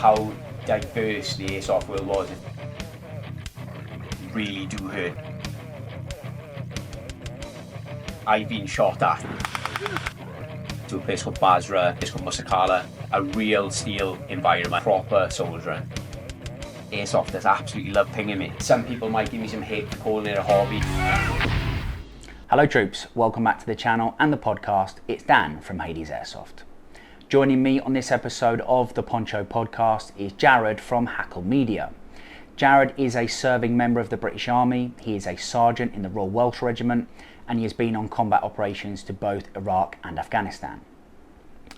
how diverse the Airsoft world was, it really do hurt. I've been shot at to a place called Basra, a place called Musakala, a real steel environment, proper soldiering. Airsofters absolutely love pinging me. Some people might give me some hate for calling it a hobby. Hello troops, welcome back to the channel and the podcast. It's Dan from Hades Airsoft. Joining me on this episode of the Poncho podcast is Jared from Hackle Media. Jared is a serving member of the British Army. He is a sergeant in the Royal Welsh Regiment and he has been on combat operations to both Iraq and Afghanistan.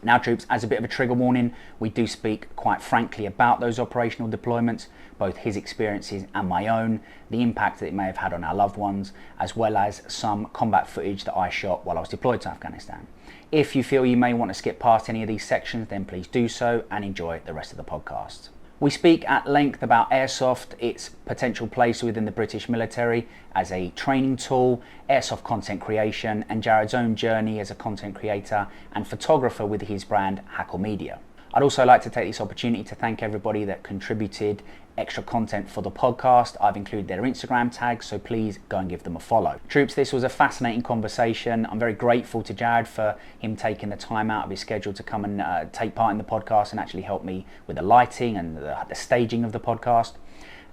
Now troops, as a bit of a trigger warning, we do speak quite frankly about those operational deployments, both his experiences and my own, the impact that it may have had on our loved ones, as well as some combat footage that I shot while I was deployed to Afghanistan. If you feel you may want to skip past any of these sections, then please do so and enjoy the rest of the podcast. We speak at length about Airsoft, its potential place within the British military as a training tool, Airsoft content creation, and Jared's own journey as a content creator and photographer with his brand Hackle Media. I'd also like to take this opportunity to thank everybody that contributed extra content for the podcast. I've included their Instagram tags, so please go and give them a follow. Troops, this was a fascinating conversation. I'm very grateful to Jared for him taking the time out of his schedule to come and take part in the podcast and actually help me with the lighting and the staging of the podcast.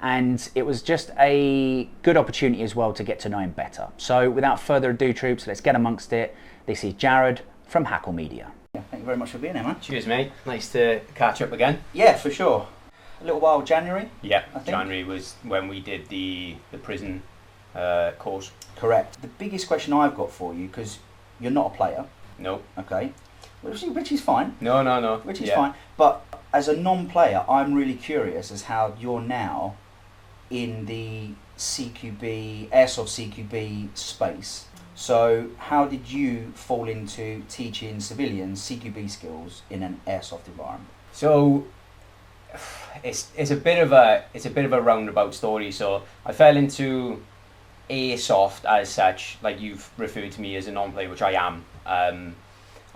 And it was just a good opportunity as well to get to know him better. So without further ado, troops, let's get amongst it. This is Jared from Hackle Media. Yeah, thank you very much for being here, man. Cheers, mate. Nice to catch up again. Yeah, for sure. A little while, January? Yeah, I think. January was when we did the prison course. Correct. The biggest question I've got for you, because you're not a player, No. okay, which is fine. No. Which is fine. But as a non-player, I'm really curious as how you're now in the CQB, Airsoft CQB space. So how did you fall into teaching civilians CQB skills in an Airsoft environment? So it's a bit of a roundabout story. So I fell into Airsoft as such, like you've referred to me as a non-player, which I am.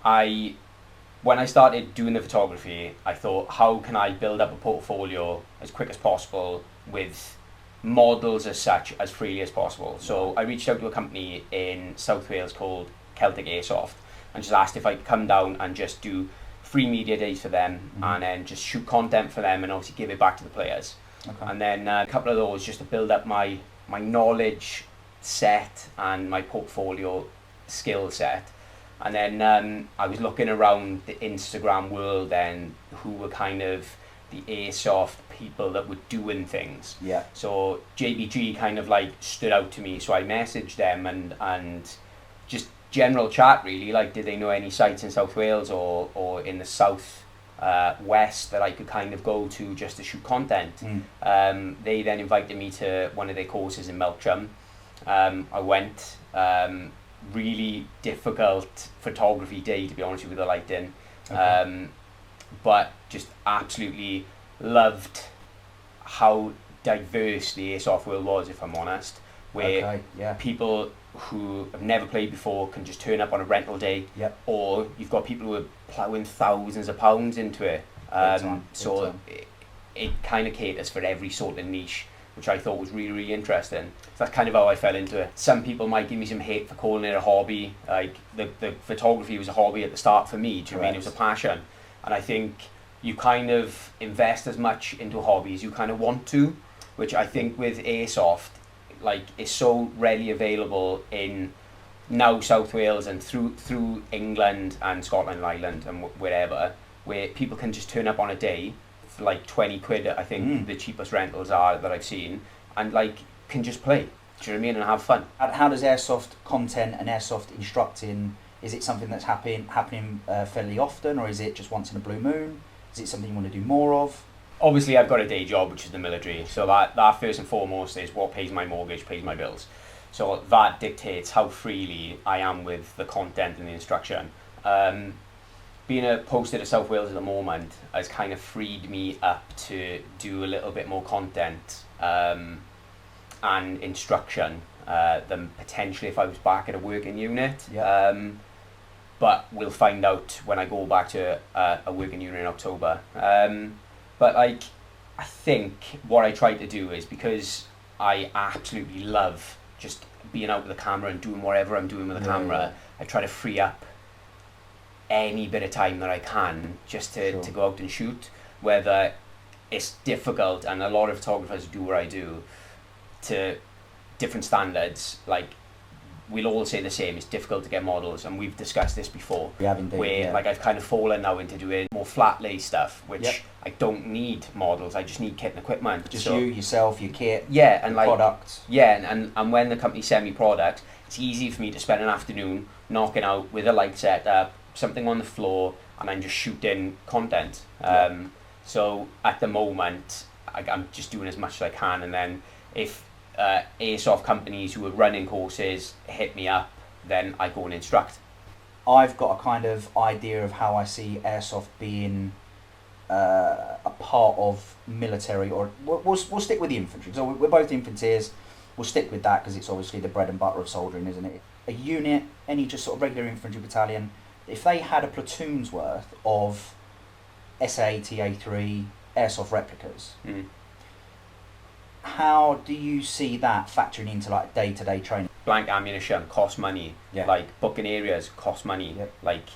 When I started doing the photography, I thought, how can I build up a portfolio as quick as possible with models as such as freely as possible. So I reached out to a company in South Wales called Celtic Airsoft and just asked if I could come down and just do free media days for them and then just shoot content for them and obviously give it back to the players. Okay. And then a couple of those just to build up my knowledge set and my portfolio skill set. And then I was looking around the Instagram world and who were kind of the Airsoft people that were doing things. Yeah. So JBG kind of like stood out to me, so I messaged them and just general chat really, like did they know any sites in South Wales or in the south west that I could kind of go to just to shoot content. They then invited me to one of their courses in Melksham. I went, really difficult photography day to be honest with the lighting. Okay. But just absolutely loved how diverse the Airsoft world was, if I'm honest, where people who have never played before can just turn up on a rental day, or you've got people who are ploughing thousands of pounds into it. So it kind of caters for every sort of niche, which I thought was really, really interesting. So that's kind of how I fell into it. Some people might give me some hate for calling it a hobby. Like the photography was a hobby at the start for me. Do you mean it was a passion? And I think you kind of invest as much into a hobby as you kind of want to, which I think with Airsoft, like, is so readily available in now South Wales and through England and Scotland, Ireland and wherever, where people can just turn up on a day for like 20 quid, I think the cheapest rentals are that I've seen, and like can just play, do you know what I mean, and have fun. And how does Airsoft content and Airsoft instructing, is it something that's happening fairly often, or is it just once in a blue moon? Is it something you want to do more of? Obviously I've got a day job, which is the military, so that first and foremost is what pays my mortgage, pays my bills. So that dictates how freely I am with the content and the instruction. Being posted at South Wales at the moment has kind of freed me up to do a little bit more content and instruction than potentially if I was back at a working unit. But we'll find out when I go back to a working unit in October. But but like, I think what I try to do is, because I absolutely love just being out with the camera and doing whatever I'm doing with the camera, I try to free up any bit of time that I can just to go out and shoot, whether it's difficult, and a lot of photographers do what I do to different standards. Like, we'll all say the same, it's difficult to get models, and we've discussed this before. We have indeed, where like I've kind of fallen now into doing more flat lay stuff, which I don't need models, I just need kit and equipment. Just you, yourself, your kit, and like products. And when the company send me products, it's easy for me to spend an afternoon knocking out with a light setup, something on the floor, and I'm just shooting content. So at the moment, I'm just doing as much as I can, and then if Airsoft companies who are running courses hit me up, then I go and instruct. I've got a kind of idea of how I see Airsoft being a part of military, or we'll stick with the infantry. So we're both infanteers, we'll stick with that because it's obviously the bread and butter of soldiering, isn't it? A unit, any just sort of regular infantry battalion, if they had a platoon's worth of SA-TA3 Airsoft replicas, how do you see that factoring into like day-to-day training? Blank ammunition costs money. Like booking areas cost money. Like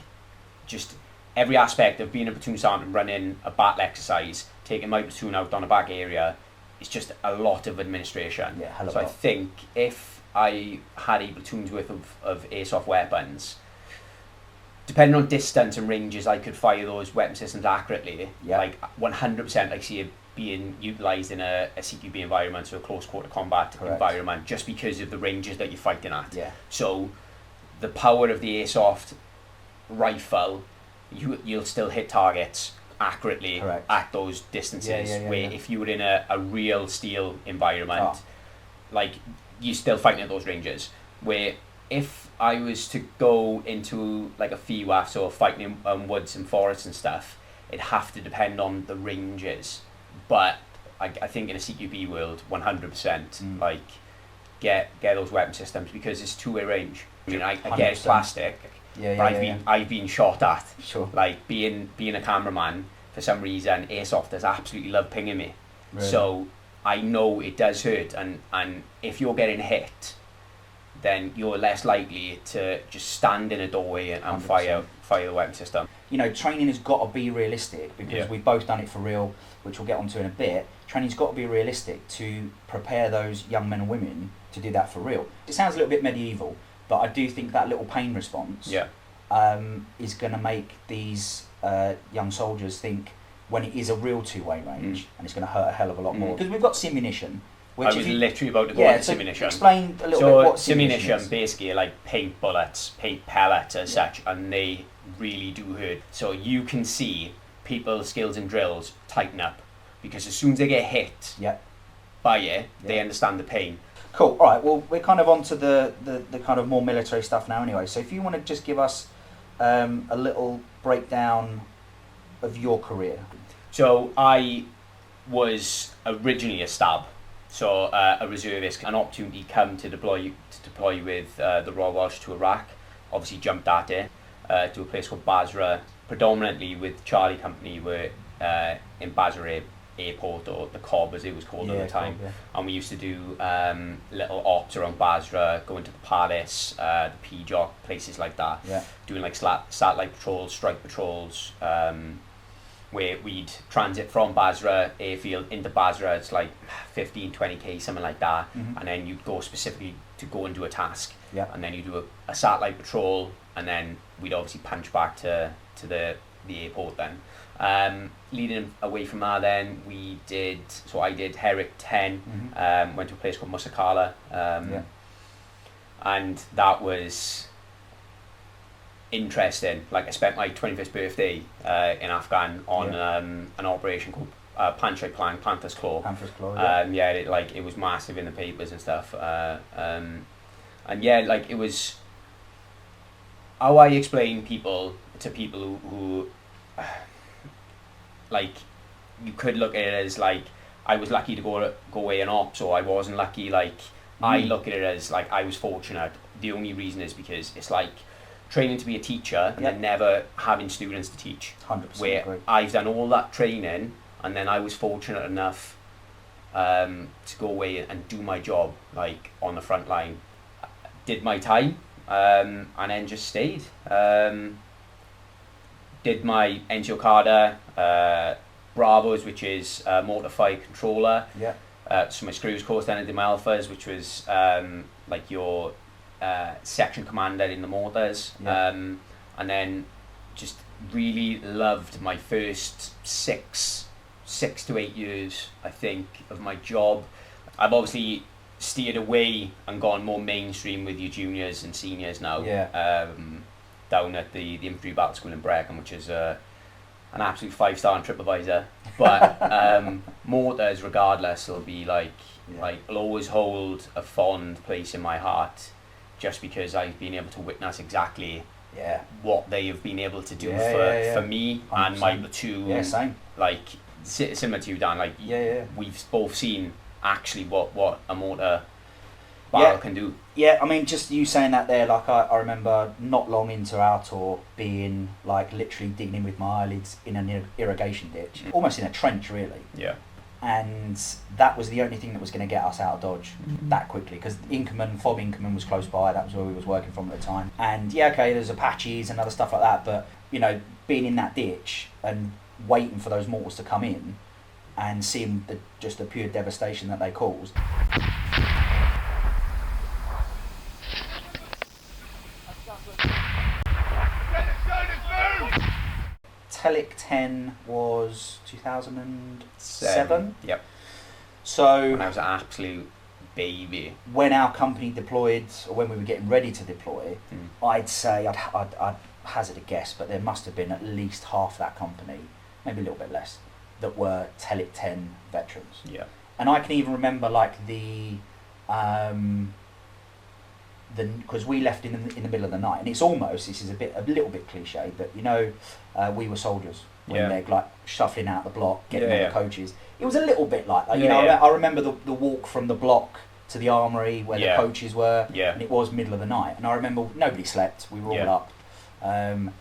just every aspect of being a platoon sergeant, running a battle exercise, taking my platoon out on a back area, it's just a lot of administration. So I think if I had a platoon's worth of Airsoft weapons, depending on distance and ranges, I could fire those weapon systems accurately. Like 100% I see it being utilised in a CQB environment, so a close quarter combat environment, just because of the ranges that you're fighting at. So the power of the Airsoft rifle, you'll still hit targets accurately at those distances, where if you were in a real steel environment, like you're still fighting at those ranges, where if I was to go into like a FIWAF, so fighting in woods and forests and stuff, it'd have to depend on the ranges. But I think in a CQB world, 100%, like get those weapon systems, because it's two-way range. I mean, I get it's plastic, but I've been shot at. Like being a cameraman, for some reason, Airsofters absolutely love pinging me. So I know it does hurt, and if you're getting hit, then you're less likely to just stand in a doorway and fire the weapon system. You know, training has got to be realistic, because we've both done it for real, which we'll get onto in a bit. Training's got to be realistic to prepare those young men and women to do that for real. It sounds a little bit medieval, but I do think that little pain response is going to make these young soldiers think when it is a real two-way range, and it's going to hurt a hell of a lot more. Because we've got simunition. I was literally about to go on simunition. Explain a little bit what simunition is. Basically like paint bullets, paint pellets as such, and they really do hurt. So you can see people's skills and drills tighten up, because as soon as they get hit by it, they understand the pain. Cool. All right. Well, we're kind of onto the kind of more military stuff now anyway. So if you want to just give us a little breakdown of your career. So I was originally a stab. So a reservist, an opportunity come to deploy with the Royal Welsh to Iraq. Obviously jumped at it to a place called Basra, predominantly with Charlie Company. We're in Basra Airport, or the Cobb as it was called at the time. And we used to do little ops around Basra, going to the Palace, the PJOC, places like that. Doing like satellite patrols, strike patrols, where we'd transit from Basra airfield into Basra. It's like 15-20k, something like that, and then you'd go specifically to go and do a task, and then you do a satellite patrol, and then we'd obviously punch back to the airport then. Leading away from that, then I did Herrick 10, went to a place called Musakala, and that was interesting. Like, I spent my 25th birthday in Afghan on an operation called Panther's Claw. It was massive in the papers and stuff. And it was how I explain to people who like, you could look at it as like I was lucky to go away in ops, or I wasn't lucky. Like, I look at it as like I was fortunate. The only reason is because it's like training to be a teacher and then never having students to teach. 100% where agree. I've done all that training and then I was fortunate enough to go away and do my job, like on the front line. Did my time, and then just stayed. Did my NCO Carter, Bravos, which is motor fire controller. Yeah. So my screws course, then I did my Alphas, which was like your section commander in the mortars. Yeah. And then just really loved my first six to 8 years, I think, of my job. I've obviously steered away and gone more mainstream with your juniors and seniors now. Yeah. Down at the Infantry Battle School in Brecon, which is an absolute 5-star on TripAdvisor. But mortars, regardless, will be like will always hold a fond place in my heart, just because I've been able to witness exactly what they have been able to do for me 100%. And my platoon. Yeah, same. Like similar to you, Dan. Like we've both seen actually what a mortar battle can do. Yeah, I mean, just you saying that there, like I remember not long into our tour being like literally digging with my eyelids in an irrigation ditch, almost in a trench really. Yeah. And that was the only thing that was going to get us out of Dodge that quickly, because Fob Inkerman was close by. That was where we was working from at the time. And there's Apaches and other stuff like that, but you know, being in that ditch and waiting for those mortars to come in and seeing just the pure devastation that they caused. Telic 10 was 2007. Yep. So when I was an absolute baby. When our company deployed, or when we were getting ready to deploy, I'd say I'd hazard a guess, but there must have been at least half that company, maybe a little bit less, that were Telic 10 veterans. Yeah. And I can even remember like because we left in the middle of the night, and it's almost, this is a little bit cliche, but you know, we were soldiers when they're like shuffling out the block, getting on the coaches. It was a little bit like that, you know. I remember the walk from the block to the armoury where the coaches were, and it was middle of the night, and I remember nobody slept, we were all up, and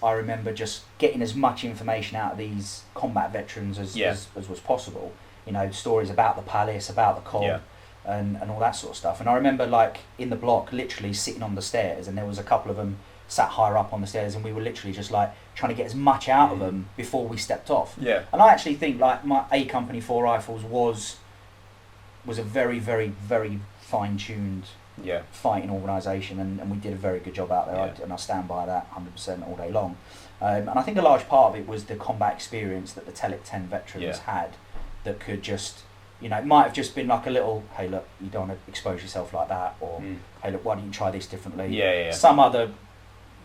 I remember just getting as much information out of these combat veterans as was possible. You know, stories about the Palace, about the Cobb, and all that sort of stuff. And I remember like in the block literally sitting on the stairs, and there was a couple of them sat higher up on the stairs, and we were literally just like trying to get as much out of them before we stepped off. Yeah. And I actually think like my A Company 4 Rifles was a very, very, very fine-tuned fighting organisation, and we did a very good job out there, and I stand by that 100% all day long. And I think a large part of it was the combat experience that the Telic 10 veterans had, that could just, you know, it might have just been like a little, hey look, you don't want to expose yourself like that, or hey look, why don't you try this differently? Some other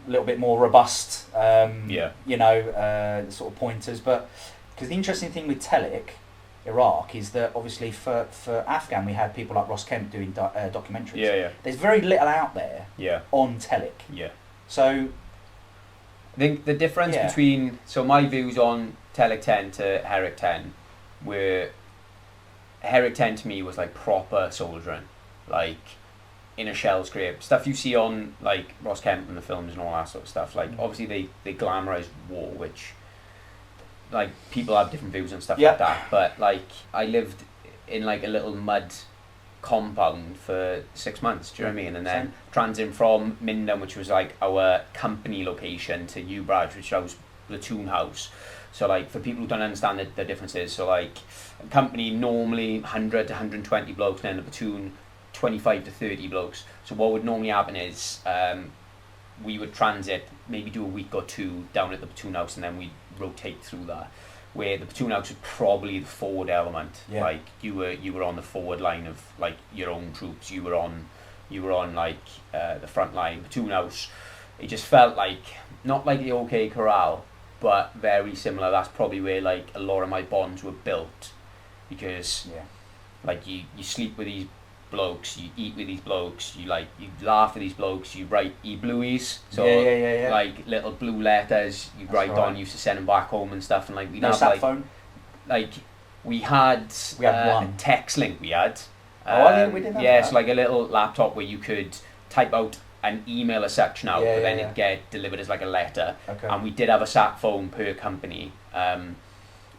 little bit more robust, you know, sort of pointers. But because the interesting thing with Telic Iraq is that obviously for Afghan we had people like Ross Kemp doing documentaries. There's very little out there on Telic. So I think the difference between, so my views on Telic 10 to Herrick 10 were, Herrick 10 to me was like proper soldiering, like in a shell scrape, stuff you see on like Ross Kemp in the films and all that sort of stuff. Like obviously they glamorise war, which like people have different views and stuff like that, but like I lived in like a little mud compound for 6 months, do you know what I mean? And then transiting from Minden, which was like our company location, to Ubraj, which was platoon house. So like for people who don't understand the differences, so like a company normally 100 to 120 blokes, and then a platoon 25 to 30 blokes. So what would normally happen is we would transit, maybe do a week or two down at the platoon house, and then we'd rotate through that. Where the platoon house was probably the forward element. Like you were on the forward line of like your own troops. You were on like the front line. Platoon house, it just felt like not like the OK Corral, but very similar. That's probably where like a lot of my bonds were built, because like you sleep with these blokes, you eat with these blokes, you laugh with these blokes, you write e-blueies, so like little blue letters you write on, used to send them back home and stuff, and like we'd have like phone. Like we had one text link we had. We didn't have that. So like a little laptop where you could type out an email a section out, but then it'd get delivered as like a letter. And we did have a sat phone per company,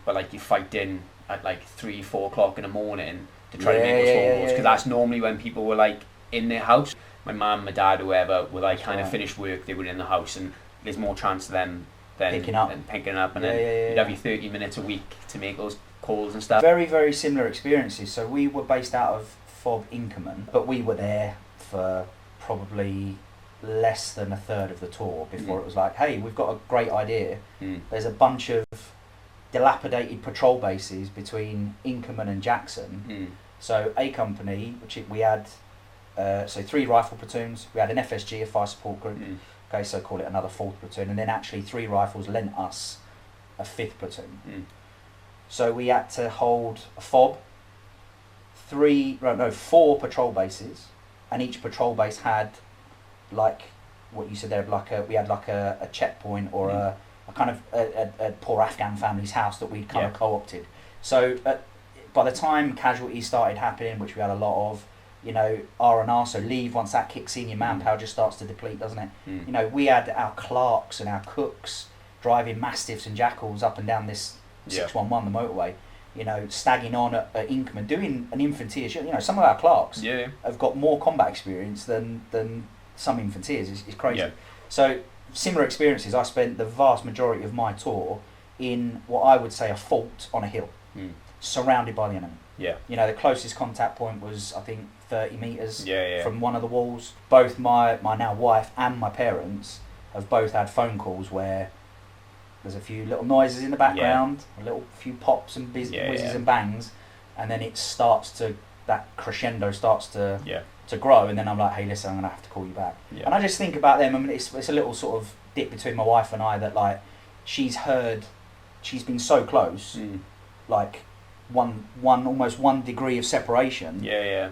but like you're fighting at like 3-4 o'clock in the morning to try to make those phone calls, because that's normally when people were like in their house. My mum, my dad, whoever were like kind of finished work, they were in the house, and there's more chance of them than picking up, and then you'd have your 30 minutes a week to make those calls and stuff. Very, very similar experiences. So we were based out of FOB Inkerman, but we were there for probably less than a third of the tour before it was like, hey, we've got a great idea. There's a bunch of dilapidated patrol bases between Inkerman and Jackson. So A Company, which we had, so 3 rifle platoons, we had an FSG, a fire support group, okay, so call it another 4th platoon, and then actually 3 rifles lent us a 5th platoon. So we had to hold a FOB, 4 patrol bases, and each patrol base had, like what you said there, we had like a checkpoint or a kind of a poor Afghan family's house that we'd kind of co-opted. So by the time casualties started happening, which we had a lot of, you know, R&R, so leave, once that kicks in, your manpower just starts to deplete, doesn't it? You know, we had our clerks and our cooks driving Mastiffs and Jackals up and down this 611, the motorway, you know, stagging on at Inkerman, doing an infanteer. You know, some of our clerks have got more combat experience than some infanteers. It's crazy. So similar experiences. I spent the vast majority of my tour in what I would say a fort on a hill, surrounded by the enemy. You know, the closest contact point was, I think, 30 metres from one of the walls. Both my now wife and my parents have both had phone calls where there's a few little noises in the background, a few pops and whizzes and bangs, and then it starts to, that crescendo starts to grow, and then I'm like, hey, listen, I'm going to have to call you back. And I just think about them. I mean, it's a little sort of dip between my wife and I, that like she's been so close, like almost 1 degree of separation.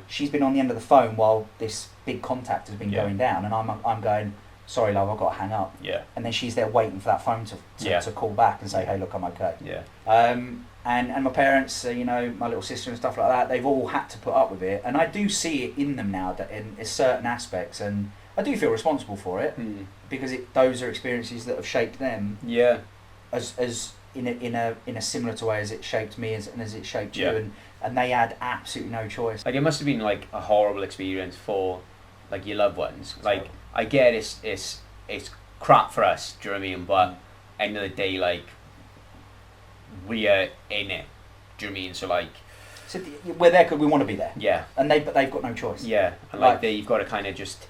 She's been on the end of the phone while this big contact has been going down, and I'm going, sorry love, I've got to hang up. And then she's there waiting for that phone to call back and say, hey, look, I'm okay. And my parents, you know, my little sister and stuff like that, they've all had to put up with it, and I do see it in them now, that in certain aspects, and I do feel responsible for it, because those are experiences that have shaped them. As in a similar to way as it shaped me, and as it shaped you, and they had absolutely no choice. Like, it must have been like a horrible experience for like your loved ones. Like, I get it's crap for us, do you know what I mean? But end of the day, like, we're in it, do you know what I mean? So like, we're there because we want to be there. And they've got no choice. And like you've got to kind of just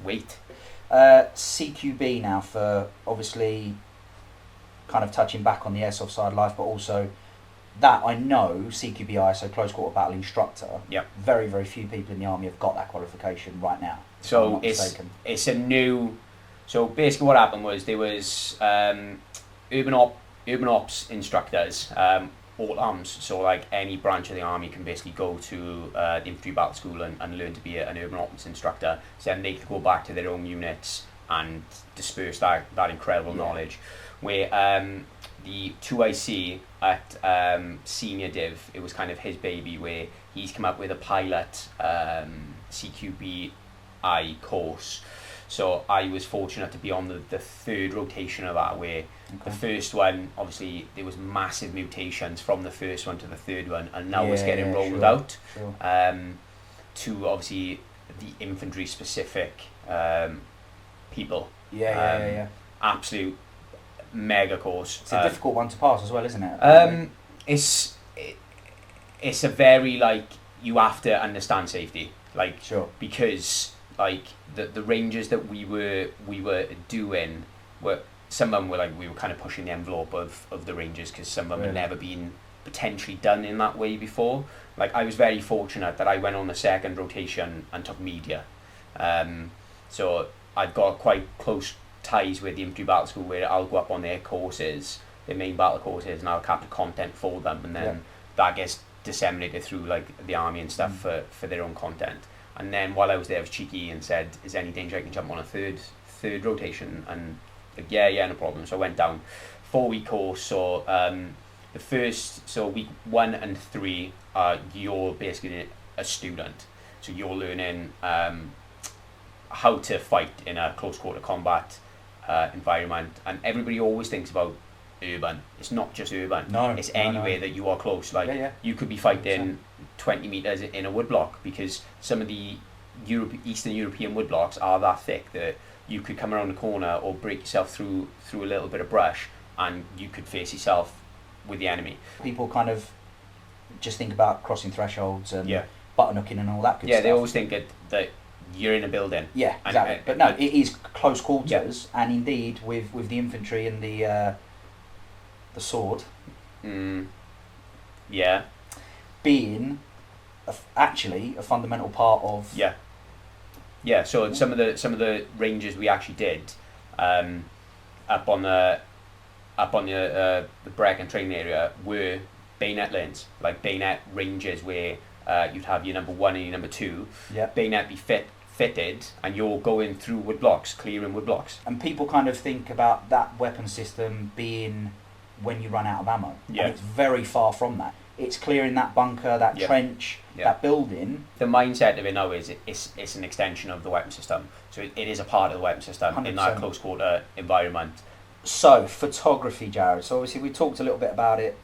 wait. CQB now, for obviously kind of touching back on the airsoft side of life, but also that I know CQB, so Close Quarter Battle Instructor. Very, very few people in the army have got that qualification right now. So it's a new. So basically, what happened was there was urban ops instructors, all arms. So like any branch of the army can basically go to the infantry battle school and learn to be an urban ops instructor. So then they could go back to their own units and disperse that incredible knowledge. Where the 2IC at senior div, it was kind of his baby, where he's come up with a pilot CQB course. So I was fortunate to be on the 3rd rotation of that, where the first one, obviously there was massive mutations from the first one to the 3rd one, and now it's getting rolled out to obviously the infantry specific people. Absolute mega course. It's a difficult one to pass as well, isn't it? It's a very, like, you have to understand safety, like, because like the ranges that we were doing were, some of them were like, we were kind of pushing the envelope of the ranges, because some of them had never been potentially done in that way before. Like, I was very fortunate that I went on the 2nd rotation and took media, so I've got quite close ties with the infantry battle school, where I'll go up on their courses, their main battle courses, and I'll capture content for them, and then that gets disseminated through like the army and stuff for their own content. And then while I was there, I was cheeky and said, is there any danger I can jump on a third rotation? And like, no problem. So I went down, 4-week course. So the first, so week 1 and 3 you're basically a student, so you're learning how to fight in a close quarter combat environment. And everybody always thinks about urban. It's not just urban. No, it's no, anywhere no. that you are close. Like Yeah. you could be fighting 20 meters in a woodblock, because some of the Eastern European woodblocks are that thick that you could come around the corner or break yourself through a little bit of brush, and you could face yourself with the enemy. People kind of just think about crossing thresholds and Yeah. button hooking and all that good Yeah, stuff. they always think that you're in a building. Yeah, And, exactly. But no, it is close quarters, and indeed with the infantry and the sword Yeah. being actually a fundamental part of. Yeah. Yeah. So some of the ranges we actually did, up on the Brecon training area were bayonet lanes, like bayonet ranges where you'd have your number 1 and your number 2. Yeah. Bayonet be fitted, and you're going through woodblocks, clearing woodblocks. And people kind of think about that weapon system being when you run out of ammo. Yeah. And it's very far from that. It's clearing that bunker, that Yeah. trench, Yeah. that building. The mindset of it now is it's an extension of the weapon system. So it is a part of the weapon system in that 100%. close quarter environment. So, photography, Jared. So obviously we talked a little bit about it.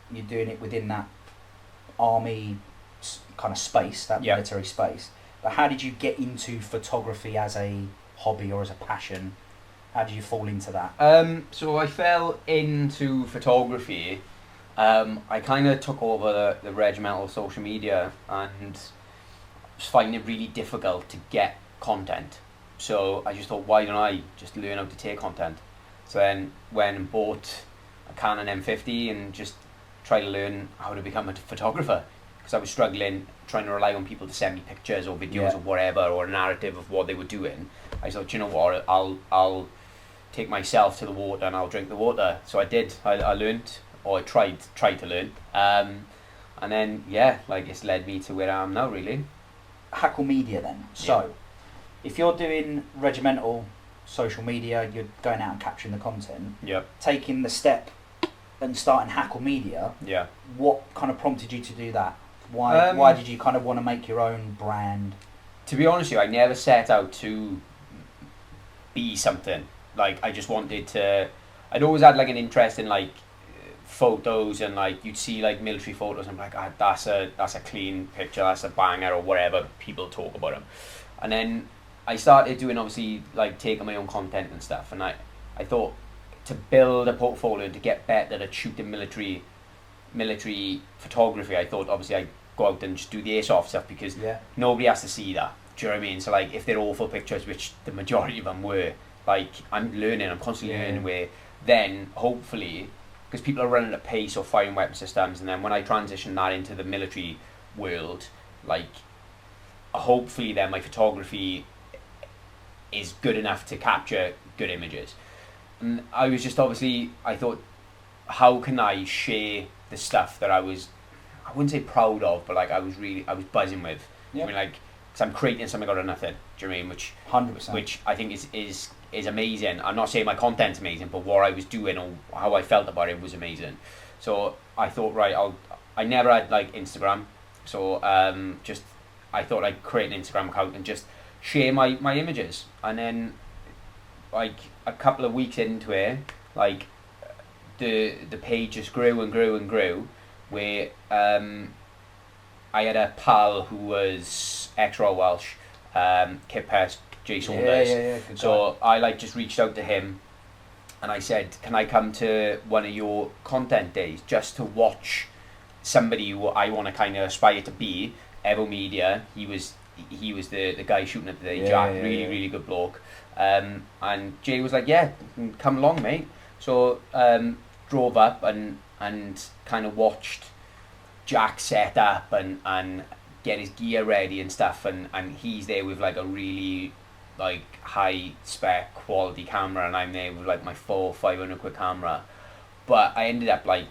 You're doing it within that army kind of space, that Yeah. military space. But how did you get into photography as a hobby or as a passion? How did you fall into that? So I fell into photography. I kind of took over the regimental social media and was finding it really difficult to get content. So I just thought, why don't I just learn how to take content? So then went and bought a Canon M50 and just tried to learn how to become a photographer, because I was struggling trying to rely on people to send me pictures or videos Yeah. or whatever, or a narrative of what they were doing. I thought, you know what, I'll take myself to the water and I'll drink the water. So I did. I learned, or I tried to learn, and then it's led me to where I am now, really. Hackle Media then. So, if you're doing regimental social media, you're going out and capturing the content, Yep. taking the step and starting Hackle Media, Yeah. what kind of prompted you to do that? Why did you kind of want to make your own brand? To be honest with you, I never set out to be something. Like, I just wanted to. I'd always had like an interest in like photos, and like you'd see like military photos, and I'm like, that's a clean picture, that's a banger, or whatever people talk about them. And then I started doing, obviously, like taking my own content and stuff, and I thought, to build a portfolio and to get better at shooting military photography, I thought obviously I'd go out and just do the Airsoft stuff, because nobody has to see that. Do you know what I mean? So like, if they're awful pictures, which the majority of them were, like, I'm constantly learning, where then hopefully, because people are running at pace or firing weapon systems, and then when I transition that into the military world, like, hopefully then my photography is good enough to capture good images. And I was just, obviously, I thought, how can I share the stuff that I wouldn't say proud of, but like I was buzzing with. I mean, like, because I'm creating something out of nothing. Do you know what I mean? Which 100%. Which I think is amazing. I'm not saying my content's amazing, but what I was doing or how I felt about it was amazing. So I thought, right, I never had like Instagram, so I thought I'd create an Instagram account and just share my images. And then, like, a couple of weeks into it, like, the page just grew and grew and grew, where I had a pal who was ex-Royal Welsh, Kip Pest, Jay Saunders. Good So I like just reached out to him, and I said, can I come to one of your content days just to watch somebody who I want to kind of aspire to be? Hackle Media, he was the guy shooting at the day, Jack, really good bloke. And Jay was like, yeah, come along, mate. So drove up and kind of watched Jack set up and get his gear ready and stuff, and he's there with like a really like high spec quality camera, and I'm there with like my 500 quid camera. But I ended up like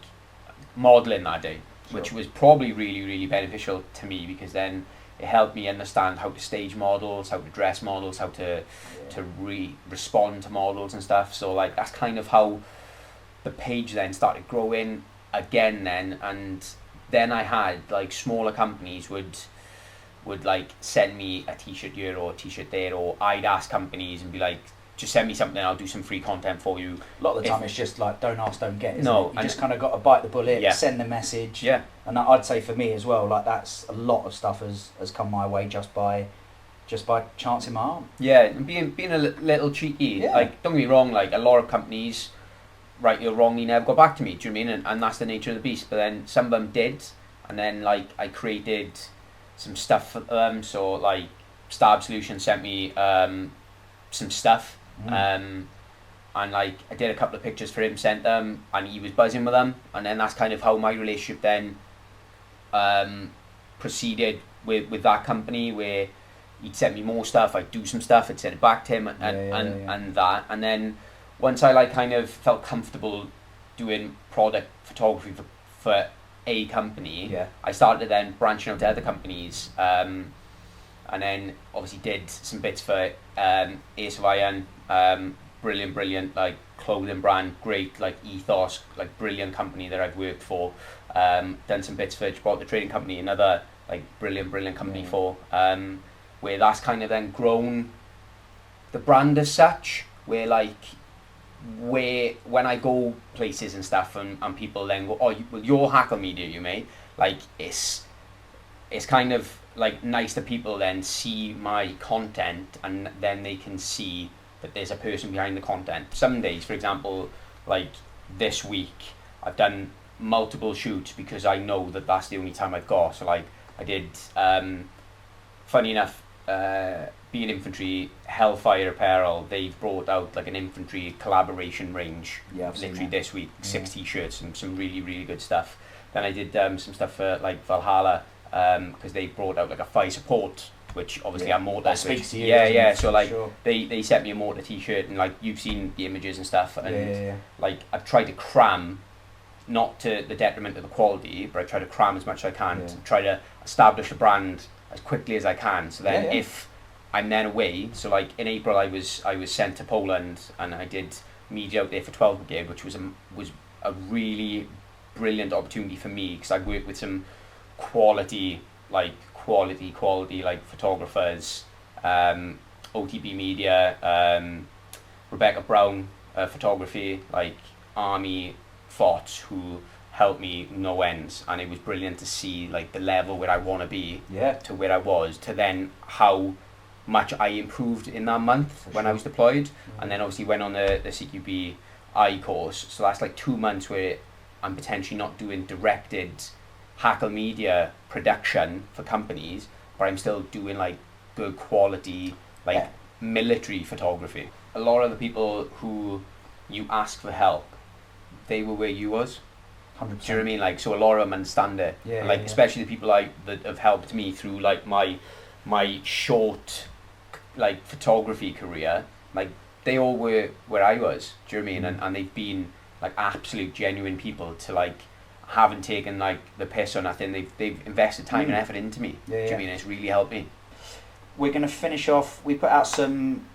modelling that day, which was probably really beneficial to me, because then it helped me understand how to stage models, how to dress models, how to respond to models and stuff. So like, that's kind of how the page then started growing again then. And then I had like smaller companies would like send me a t-shirt here or a t-shirt there, or I'd ask companies and be like, just send me something, I'll do some free content for you. A lot of the time it's just like don't ask, don't get, isn't No, it? You just kind of got to bite the bullet, Yeah. send the message. Yeah. And I'd say for me as well, like that's a lot of stuff has come my way just by chancing my arm. Yeah, and being a little cheeky. Yeah. Like, don't get me wrong, like a lot of companies, rightly or wrongly, never got back to me. Do you know what I mean? And that's the nature of the beast. But then some of them did, and then like I created some stuff for them. So like Stab Solutions sent me some stuff, and like I did a couple of pictures for him, sent them, and he was buzzing with them. And then that's kind of how my relationship then proceeded with that company, where he'd send me more stuff, I'd do some stuff, I'd send it back to him, and that. And then once I like kind of felt comfortable doing product photography for a company, Yeah. I started then branching out to other companies, and then obviously did some bits for Airsoft, brilliant like clothing brand, great like ethos, like brilliant company that I've worked for. Done some bits for Gibraltar Trading Company, another like brilliant company for, where that's kind of then grown the brand as such, where when I go places and stuff, and people then go, oh, well, you're Hackle Media, you mate. Like it's kind of like nice that people then see my content, and then they can see that there's a person behind the content. Some days, for example, like this week, I've done multiple shoots because I know that that's the only time I've got. So like I did, funny enough, being infantry, Hellfire Apparel, they've brought out like an infantry collaboration range, Yeah, I've seen literally that. this week, 6 t-shirts and some really good stuff. Then I did some stuff for like Valhalla, because they brought out like a fire support, which obviously I'm mortar. That speaks to you. Yeah. So like Sure. they sent me a mortar t-shirt, and like you've seen the images and stuff, and Yeah. like I've tried to cram, not to the detriment of the quality, but I try to cram as much as I can Yeah. to try to establish a brand as quickly as I can. So then Yeah. if I'm then away, so like in April I was sent to Poland, and I did media out there for 12 Brigade, which was a really brilliant opportunity for me, because I worked with some quality like photographers, OTB Media, Rebecca Brown, photography, like Army Fots, who helped me no ends, and it was brilliant to see like the level where I want to be Yeah. to where I was, to then how much I improved in that month when I was deployed. And then obviously went on the CQB I course, so that's like 2 months where I'm potentially not doing directed Hackle Media production for companies, but I'm still doing like good quality like Yeah. military photography. A lot of the people who you ask for help, they were where you was. 100%. Do you know what I mean? Like, so a lot of them understand it. Yeah, And, like, yeah. especially the people that have helped me through like my short like photography career, like they all were where I was. Do you know what I mean? And they've been like absolute genuine people, to like haven't taken like the piss or nothing. They've invested time and effort into me. Yeah, Do you know what I yeah. mean? It's really helped me. We're going to finish off. We put out some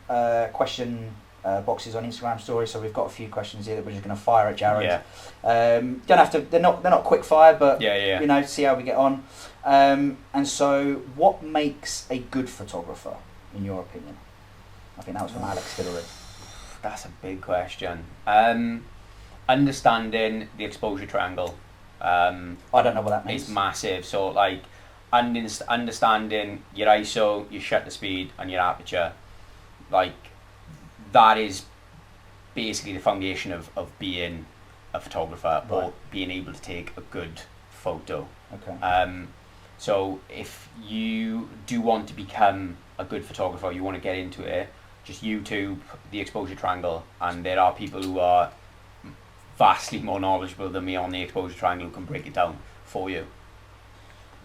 question boxes on Instagram stories, so we've got a few questions here that we're just going to fire at Jared. Yeah. Don't have to. They're not quick fire, but Yeah. you know, see how we get on. And so, what makes a good photographer, in your opinion? I think that was from Alex Hillary. That's a big question. Understanding the exposure triangle. I don't know what that means. Is massive. So like understanding your ISO, your shutter speed, and your aperture, like that is basically the foundation of being a photographer, or Right. being able to take a good photo. Okay. So if you do want to become a good photographer, you want to get into it, just YouTube the exposure triangle, and there are people who are vastly more knowledgeable than me on the exposure triangle who can break it down for you.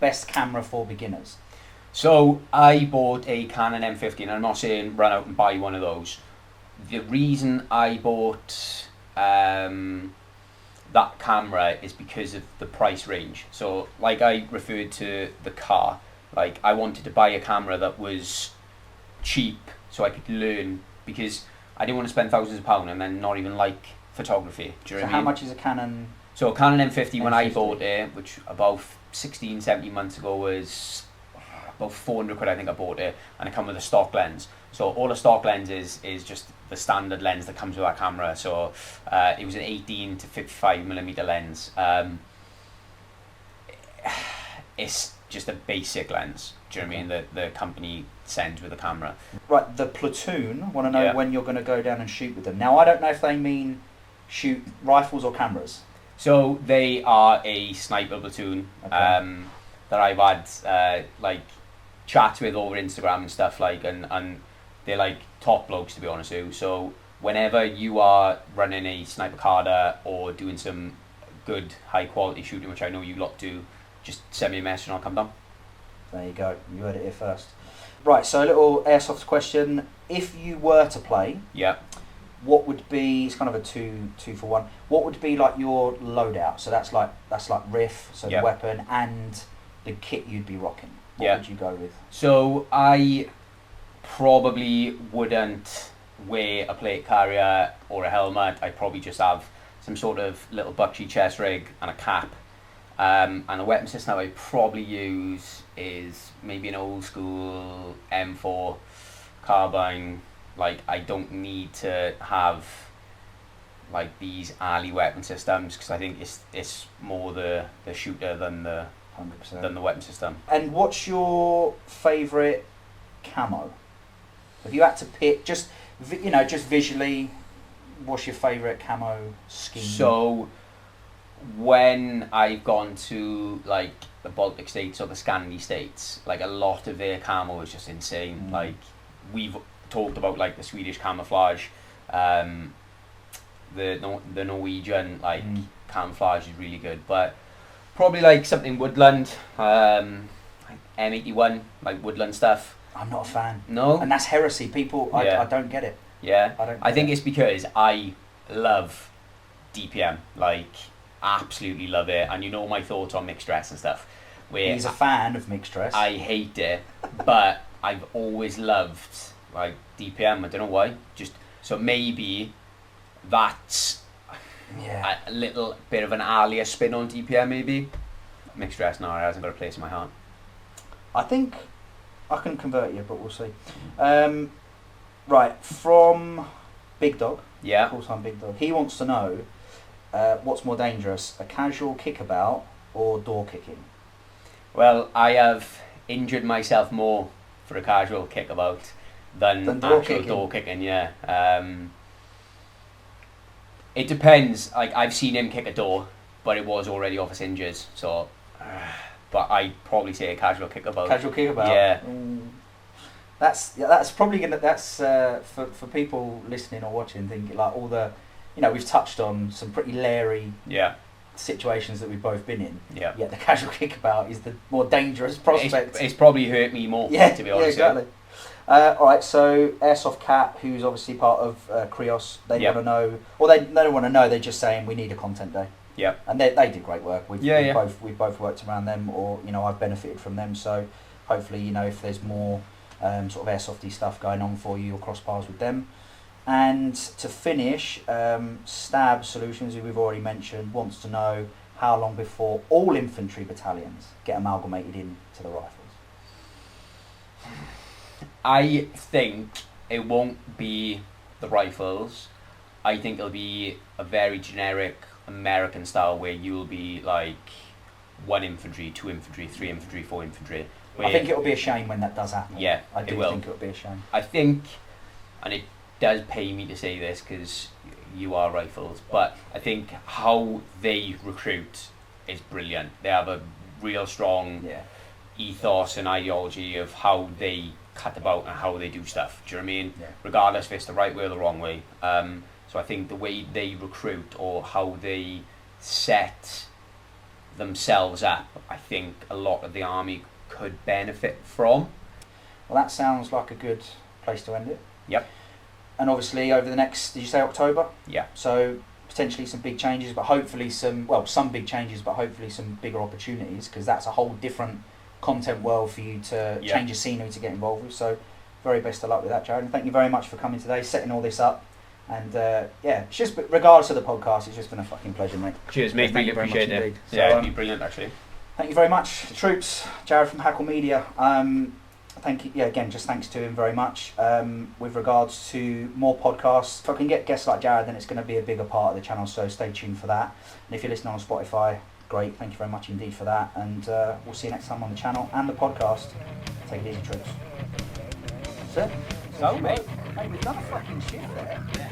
Best camera for beginners. So I bought a Canon M50, and I'm not saying run out and buy one of those. The reason I bought that camera is because of the price range. So like I referred to the car, like I wanted to buy a camera that was cheap so I could learn, because I didn't want to spend thousands of pounds and then not even like photography. Do you know So what I how mean? much is a Canon? So Canon M50 when I M50. bought it, which about 16, 17 months ago, was about 400 quid I think I bought it, and it come with a stock lens. So all a stock lens is just the standard lens that comes with that camera. So it was an 18 to 55mm lens. It's just a basic lens. Do you know what I mean? The company sends with the camera. Right, the platoon want to know Yeah. when you're going to go down and shoot with them. Now, I don't know if they mean shoot rifles or cameras. So they are a sniper platoon Okay. that I've had like chats with over Instagram and stuff like, and they're like top blokes, to be honest with you. So whenever you are running a sniper carder or doing some good high quality shooting, which I know you lot do, just send me a message and I'll come down. There you go. You heard it here first. Right, so a little airsoft question. If you were to play, Yeah. what would be, it's kind of a two for one, what would be like your loadout? So that's like riff, so Yeah. the weapon and the kit you'd be rocking. What Yeah. would you go with? So I probably wouldn't wear a plate carrier or a helmet. I'd probably just have some sort of little bucksy chest rig and a cap. And the weapon system I'd probably use is maybe an old school M4 carbine. Like, I don't need to have like these alley weapon systems, because I think it's more the shooter than the 100%. weapon system. And what's your favourite camo? If you had to pick, just visually, what's your favourite camo scheme? So when I've gone to like the Baltic states or the Scandi states, like a lot of their camo is just insane. Like, we've talked about like the Swedish camouflage, the Norwegian like camouflage is really good, but probably like something woodland, like M81, like woodland stuff. I'm not a fan. No? And that's heresy. People, Yeah. I don't get it. Yeah, I think it's because I love DPM, like absolutely love it, and you know my thoughts on mixed dress and stuff. Where He's a fan of mixed dress. I hate it, but I've always loved like DPM. I don't know why. Just so maybe that's yeah. a little bit of an earlier spin on DPM. Maybe mixed dress now hasn't got a place in my heart. I think I can convert you, but we'll see. Right, from Big Dog, Yeah. full-time Big Dog, he wants to know what's more dangerous, a casual kickabout or door kicking? Well, I have injured myself more for a casual kickabout than door actual kicking. door kicking. Yeah. It depends. Like, I've seen him kick a door, but it was already off his hinges. So, but I'd probably say a casual kickabout. Casual kickabout? Yeah. That's probably gonna, that's for people listening or watching, thinking like all the, we've touched on some pretty leery Yeah. situations that we've both been in. Yeah. Yet the casual kickabout is the more dangerous prospect. It's probably hurt me more. Yeah, To be honest. yeah, exactly. Alright, so Airsoft Cat, who's obviously part of Krios, they Yep. want to know, or they don't want to know, they're just saying we need a content day. Yeah. And they do great work. We've Yeah. both worked around them, or I've benefited from them. So hopefully, if there's more sort of airsofty stuff going on for you, you'll cross paths with them. And to finish, Stab Solutions, who we've already mentioned, wants to know how long before all infantry battalions get amalgamated into the rifles. I think it won't be the rifles. I think it'll be a very generic American style where you'll be like 1 infantry, 2 infantry, 3 infantry, 4 infantry. I think it'll be a shame when that does happen. Yeah, I it do will. think it'll be a shame. I think, and it does pay me to say this because you are rifles, but I think how they recruit is brilliant. They have a real strong Yeah. ethos and ideology of how they cut about and how they do stuff. Do you know what I mean? Yeah. Regardless if it's the right way or the wrong way. So I think the way they recruit or how they set themselves up, I think a lot of the army could benefit from. Well, that sounds like a good place to end it. Yep. And obviously over the next, did you say October? Yeah. So potentially some big changes, but hopefully some big changes, but hopefully some bigger opportunities, because that's a whole different content world for you to change your scenery to get involved with. So very best of luck with that, Jared. And thank you very much for coming today, setting all this up. And it's just, regardless of the podcast, it's just been a fucking pleasure, mate. Cheers, mate. Thank Really you very appreciate much it. indeed. Yeah, So, it'd be brilliant, actually. Thank you very much, troops. Jared from Hackle Media. thank you. Yeah, again, just thanks to him very much. With regards to more podcasts, if I can get guests like Jared, then it's going to be a bigger part of the channel. So stay tuned for that. And if you're listening on Spotify, great. Thank you very much indeed for that. And we'll see you next time on the channel and the podcast. Take it easy, troops. That's it. So, mate. Mate, we've done a fucking shift there.